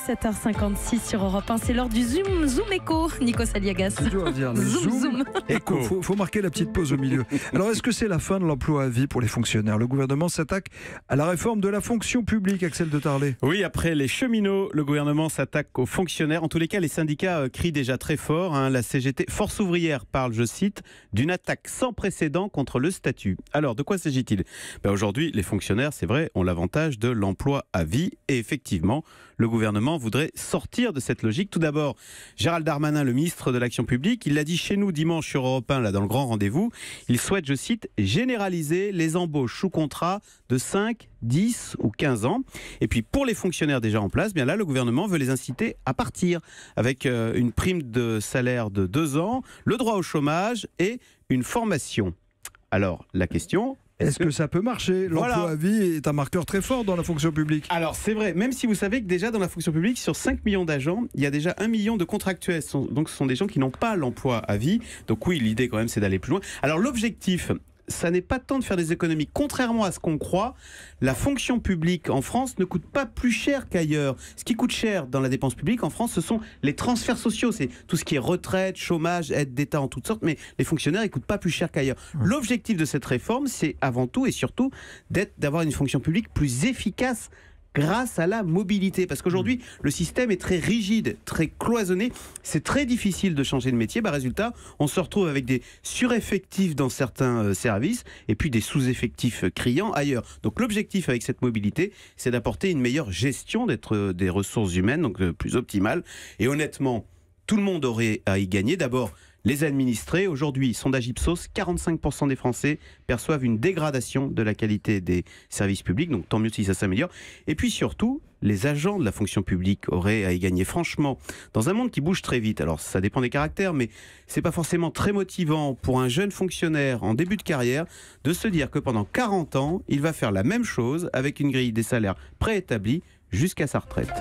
7h56 sur Europe 1. C'est l'heure du Zoom Éco, Nico Saliagas. C'est dur à dire. Le Zoom Éco. Faut marquer la petite pause au milieu. Alors, est-ce que c'est la fin de l'emploi à vie pour les fonctionnaires? Le gouvernement s'attaque à la réforme de la fonction publique, Axel de Tarlet. Oui, après les cheminots, le gouvernement s'attaque aux fonctionnaires. En tous les cas, les syndicats crient déjà très fort. La CGT, Force ouvrière, parle, je cite, d'une attaque sans précédent contre le statut. Alors, de quoi s'agit-il? Aujourd'hui, les fonctionnaires, c'est vrai, ont l'avantage de l'emploi à vie. Et effectivement, le gouvernement voudrait sortir de cette logique. Tout d'abord, Gérald Darmanin, le ministre de l'Action publique, il l'a dit chez nous dimanche sur Europe 1, là, dans le grand rendez-vous. Il souhaite, je cite, généraliser les embauches sous contrat de 5, 10 ou 15 ans. Et puis, pour les fonctionnaires déjà en place, bien là, le gouvernement veut les inciter à partir avec une prime de salaire de 2 ans, le droit au chômage et une formation. Alors, la question... Est-ce que ça peut marcher? L'emploi à vie est un marqueur très fort dans la fonction publique. Alors c'est vrai, même si vous savez que déjà dans la fonction publique, sur 5 millions d'agents, il y a déjà 1 million de contractuels. Donc ce sont des gens qui n'ont pas l'emploi à vie. Donc oui, l'idée quand même c'est d'aller plus loin. Alors l'objectif, ça n'est pas tant de faire des économies. Contrairement à ce qu'on croit, la fonction publique en France ne coûte pas plus cher qu'ailleurs. Ce qui coûte cher dans la dépense publique en France, ce sont les transferts sociaux. C'est tout ce qui est retraite, chômage, aide d'État en toutes sortes. Mais les fonctionnaires, ils ne coûtent pas plus cher qu'ailleurs. L'objectif de cette réforme, c'est avant tout et surtout d'avoir une fonction publique plus efficace grâce à la mobilité. Parce qu'aujourd'hui, le système est très rigide, très cloisonné. C'est très difficile de changer de métier. Résultat, on se retrouve avec des sureffectifs dans certains services et puis des sous-effectifs criants ailleurs. Donc l'objectif avec cette mobilité, c'est d'apporter une meilleure gestion des ressources humaines, donc plus optimale. Et honnêtement, tout le monde aurait à y gagner. D'abord, les administrés. Aujourd'hui, sondage Ipsos, 45% des Français perçoivent une dégradation de la qualité des services publics, donc tant mieux si ça s'améliore. Et puis surtout, les agents de la fonction publique auraient à y gagner. Franchement, dans un monde qui bouge très vite, alors ça dépend des caractères, mais c'est pas forcément très motivant pour un jeune fonctionnaire en début de carrière de se dire que pendant 40 ans, il va faire la même chose avec une grille des salaires préétablie jusqu'à sa retraite.